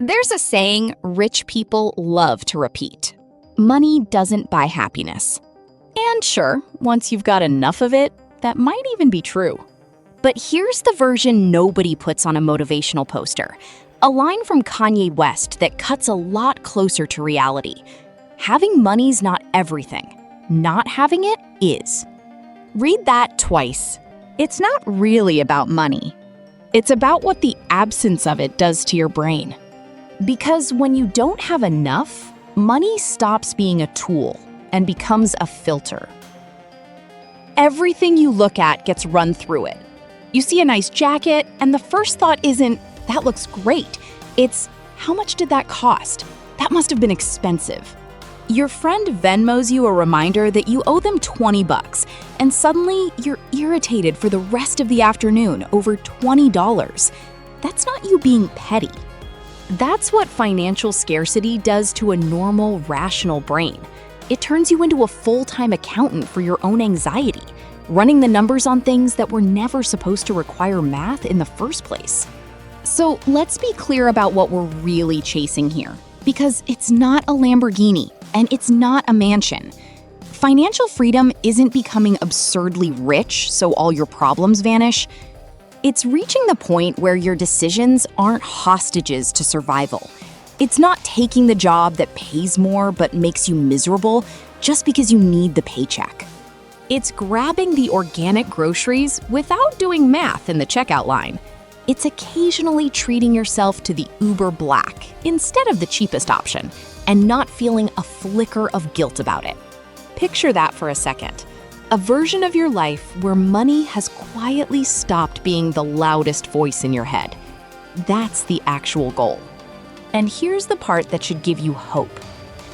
There's a saying rich people love to repeat. Money doesn't buy happiness. And sure, once you've got enough of it, that might even be true. But here's the version nobody puts on a motivational poster. A line from Kanye West that cuts a lot closer to reality. Having money's not everything. Not having it is. Read that twice. It's not really about money. It's about what the absence of it does to your brain. Because when you don't have enough, money stops being a tool and becomes a filter. Everything you look at gets run through it. You see a nice jacket, and the first thought isn't, that looks great. It's, how much did that cost? That must have been expensive. Your friend Venmos you a reminder that you owe them $20, and suddenly you're irritated for the rest of the afternoon over $20. That's not you being petty. That's what financial scarcity does to a normal, rational brain. It turns you into a full-time accountant for your own anxiety, running the numbers on things that were never supposed to require math in the first place. So let's be clear about what we're really chasing here, because it's not a Lamborghini and it's not a mansion. Financial freedom isn't becoming absurdly rich so all your problems vanish. It's reaching the point where your decisions aren't hostages to survival. It's not taking the job that pays more but makes you miserable just because you need the paycheck. It's grabbing the organic groceries without doing math in the checkout line. It's occasionally treating yourself to the Uber Black instead of the cheapest option and not feeling a flicker of guilt about it. Picture that for a second. A version of your life where money has quietly stopped being the loudest voice in your head. That's the actual goal. And here's the part that should give you hope.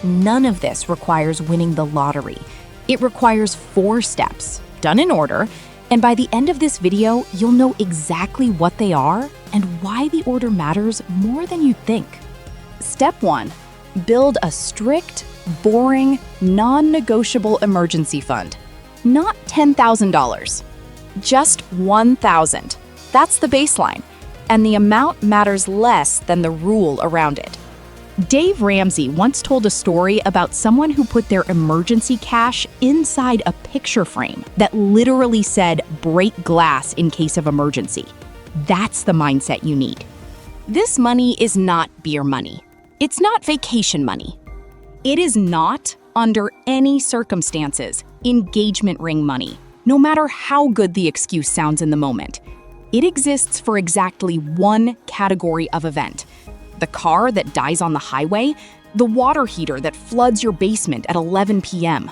None of this requires winning the lottery. It requires 4 steps, done in order, and by the end of this video, you'll know exactly what they are and why the order matters more than you think. Step 1, build a strict, boring, non-negotiable emergency fund. Not $10,000, just $1,000. That's the baseline, and the amount matters less than the rule around it. Dave Ramsey once told a story about someone who put their emergency cash inside a picture frame that literally said, break glass in case of emergency. That's the mindset you need. This money is not beer money. It's not vacation money. It is not, under any circumstances, engagement ring money, no matter how good the excuse sounds in the moment. It exists for exactly one category of event: the car that dies on the highway, the water heater that floods your basement at 11 p.m.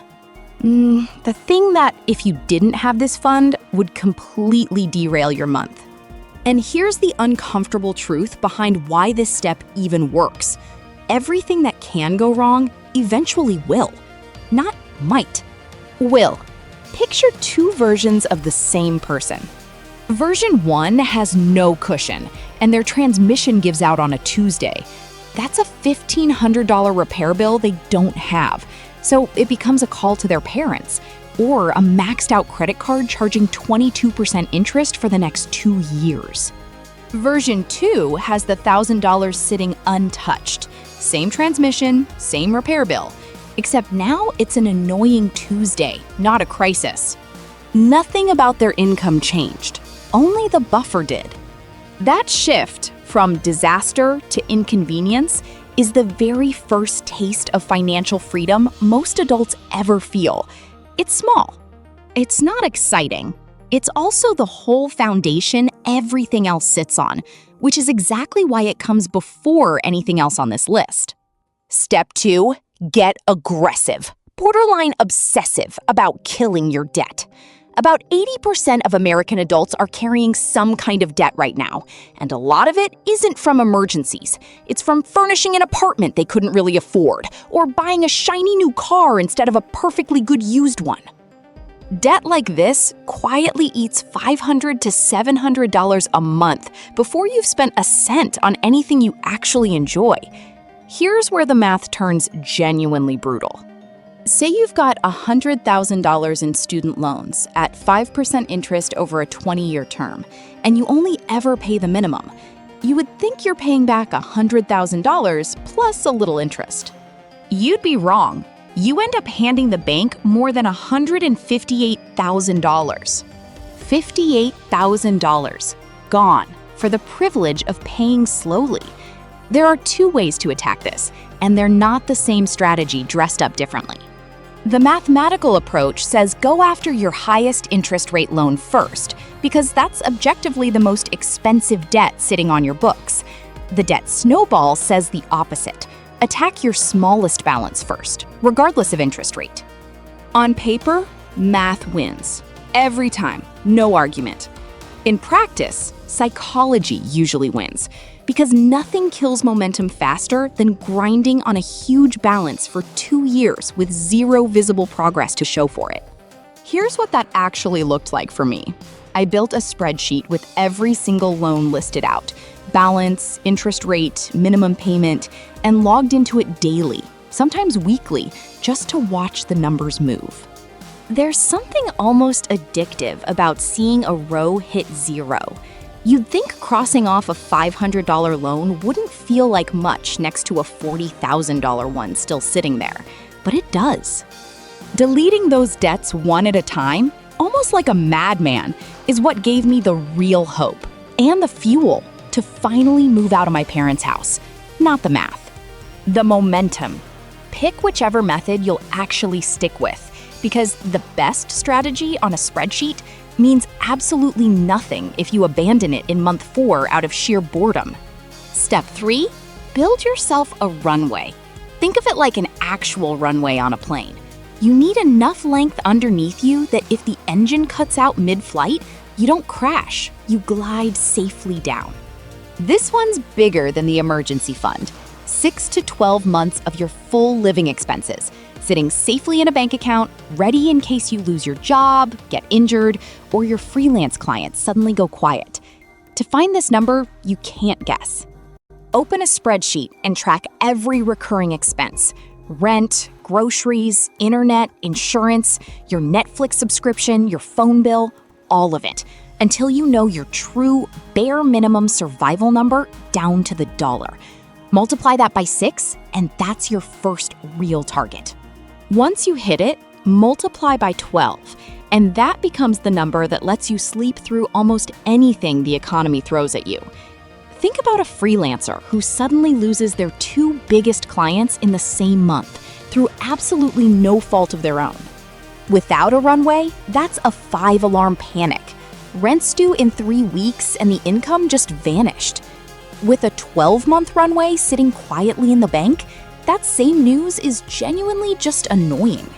The thing that, if you didn't have this fund, would completely derail your month. And here's the uncomfortable truth behind why this step even works. Everything that can go wrong eventually will. Not might. Will. Picture 2 versions of the same person. Version 1 has no cushion, and their transmission gives out on a Tuesday. That's a $1,500 repair bill they don't have, so it becomes a call to their parents, or a maxed-out credit card charging 22% interest for the next 2 years. Version 2 has the $1,000 sitting untouched. Same transmission, same repair bill, except now it's an annoying Tuesday, not a crisis. Nothing about their income changed. Only the buffer did. That shift from disaster to inconvenience is the very first taste of financial freedom most adults ever feel. It's small. It's not exciting. It's also the whole foundation everything else sits on, which is exactly why it comes before anything else on this list. Step 2, get aggressive, borderline obsessive about killing your debt. About 80% of American adults are carrying some kind of debt right now, and a lot of it isn't from emergencies. It's from furnishing an apartment they couldn't really afford, or buying a shiny new car instead of a perfectly good used one. Debt like this quietly eats $500 to $700 a month before you've spent a cent on anything you actually enjoy. Here's where the math turns genuinely brutal. Say you've got $100,000 in student loans at 5% interest over a 20-year term, and you only ever pay the minimum. You would think you're paying back $100,000 plus a little interest. You'd be wrong. You end up handing the bank more than $158,000. $58,000 gone for the privilege of paying slowly. There are two ways to attack this, and they're not the same strategy dressed up differently. The mathematical approach says go after your highest interest rate loan first, because that's objectively the most expensive debt sitting on your books. The debt snowball says the opposite. Attack your smallest balance first, regardless of interest rate. On paper, math wins. Every time, no argument. In practice, psychology usually wins, because nothing kills momentum faster than grinding on a huge balance for 2 years with zero visible progress to show for it. Here's what that actually looked like for me. I built a spreadsheet with every single loan listed out, balance, interest rate, minimum payment, and logged into it daily, sometimes weekly, just to watch the numbers move. There's something almost addictive about seeing a row hit zero. You'd think crossing off a $500 loan wouldn't feel like much next to a $40,000 one still sitting there, but it does. Deleting those debts one at a time, almost like a madman, is what gave me the real hope and the fuel to finally move out of my parents' house. Not the math. The momentum. Pick whichever method you'll actually stick with, because the best strategy on a spreadsheet means absolutely nothing if you abandon it in month 4 out of sheer boredom. Step 3, build yourself a runway. Think of it like an actual runway on a plane. You need enough length underneath you that if the engine cuts out mid-flight, you don't crash, you glide safely down. This one's bigger than the emergency fund. 6 to 12 months of your full living expenses, sitting safely in a bank account, ready in case you lose your job, get injured, or your freelance clients suddenly go quiet. To find this number, you can't guess. Open a spreadsheet and track every recurring expense. Rent, groceries, internet, insurance, your Netflix subscription, your phone bill, all of it, until you know your true bare minimum survival number down to the dollar. Multiply that by 6, and that's your first real target. Once you hit it, multiply by 12, and that becomes the number that lets you sleep through almost anything the economy throws at you. Think about a freelancer who suddenly loses their 2 biggest clients in the same month through absolutely no fault of their own. Without a runway, that's a 5-alarm panic. Rent's due in 3 weeks and the income just vanished. With a 12-month runway sitting quietly in the bank, that same news is genuinely just annoying.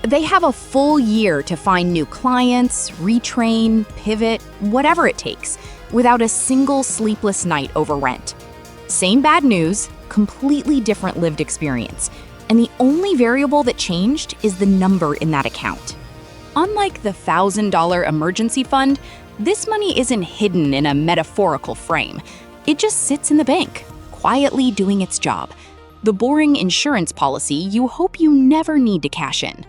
They have a full year to find new clients, retrain, pivot, whatever it takes, without a single sleepless night over rent. Same bad news, completely different lived experience, and the only variable that changed is the number in that account. Unlike the $1,000 emergency fund, this money isn't hidden in a metaphorical frame. It just sits in the bank, quietly doing its job. The boring insurance policy you hope you never need to cash in.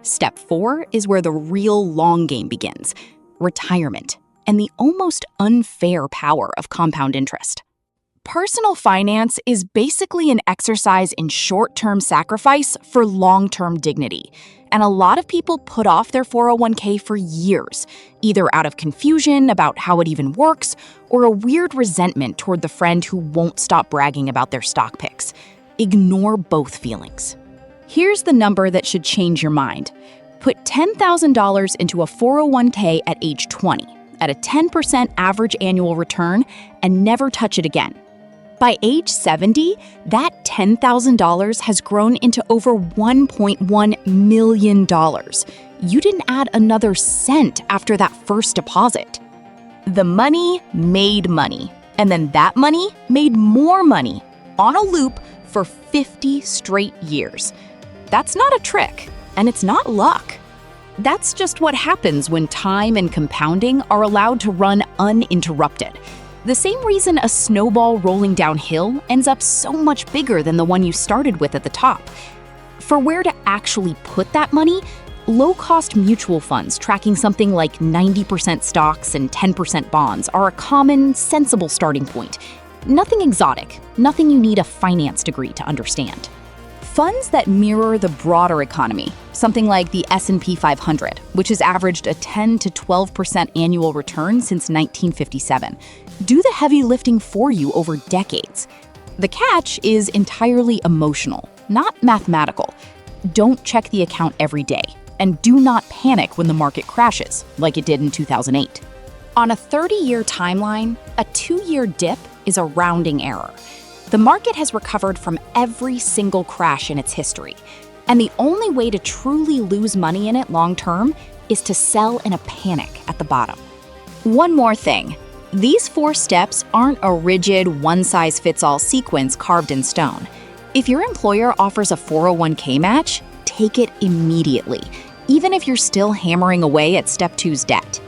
Step 4 is where the real long game begins: retirement, and the almost unfair power of compound interest. Personal finance is basically an exercise in short-term sacrifice for long-term dignity, and a lot of people put off their 401k for years, either out of confusion about how it even works or a weird resentment toward the friend who won't stop bragging about their stock picks. Ignore both feelings. Here's the number that should change your mind. Put $10,000 into a 401k at age 20, at a 10% average annual return, and never touch it again. By age 70, that $10,000 has grown into over $1.1 million. You didn't add another cent after that first deposit. The money made money, and then that money made more money on a loop for 50 straight years. That's not a trick, and it's not luck. That's just what happens when time and compounding are allowed to run uninterrupted. The same reason a snowball rolling downhill ends up so much bigger than the one you started with at the top. For where to actually put that money, Low-cost mutual funds tracking something like 90% stocks and 10% bonds are a common, sensible starting point. Nothing exotic, nothing you need a finance degree to understand. Funds that mirror the broader economy, something like the S&P 500, which has averaged a 10 to 12% annual return since 1957, do the heavy lifting for you over decades. The catch is entirely emotional, not mathematical. Don't check the account every day, and do not panic when the market crashes, like it did in 2008. On a 30-year timeline, a 2-year dip is a rounding error. The market has recovered from every single crash in its history, and the only way to truly lose money in it long-term is to sell in a panic at the bottom. One more thing. These 4 steps aren't a rigid, one-size-fits-all sequence carved in stone. If your employer offers a 401k match, take it immediately, even if you're still hammering away at Step 2's debt.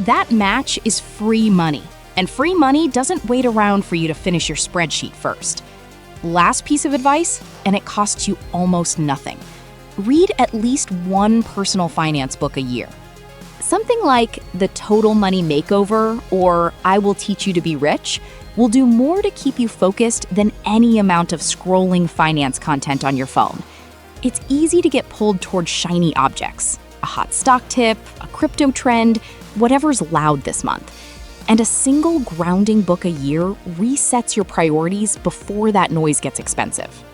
That match is free money, and free money doesn't wait around for you to finish your spreadsheet first. Last piece of advice, and it costs you almost nothing. Read at least one personal finance book a year. Something like The Total Money Makeover or I Will Teach You to Be Rich will do more to keep you focused than any amount of scrolling finance content on your phone. It's easy to get pulled towards shiny objects, a hot stock tip, a crypto trend, whatever's loud this month. And a single grounding book a year resets your priorities before that noise gets expensive.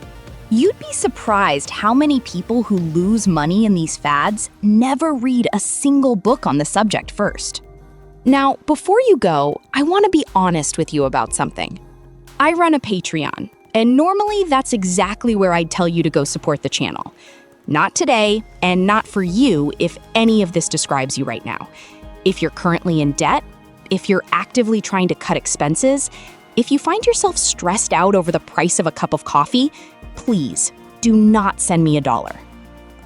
You'd be surprised how many people who lose money in these fads never read a single book on the subject first. Now, before you go, I want to be honest with you about something. I run a Patreon, and normally that's exactly where I'd tell you to go support the channel. Not today, and not for you if any of this describes you right now. If you're currently in debt, if you're actively trying to cut expenses, if you find yourself stressed out over the price of a cup of coffee, please do not send me $1.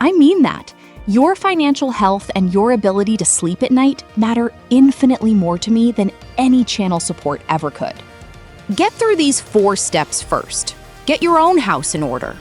I mean that. Your financial health and your ability to sleep at night matter infinitely more to me than any channel support ever could. Get through these 4 steps first. Get your own house in order.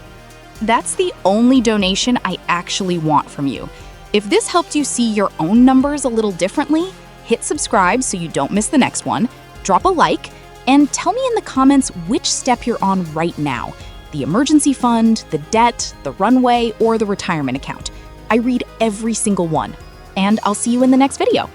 That's the only donation I actually want from you. If this helped you see your own numbers a little differently, hit subscribe so you don't miss the next one, drop a like, and tell me in the comments which step you're on right now: the emergency fund, the debt, the runway, or the retirement account. I read every single one. And I'll see you in the next video.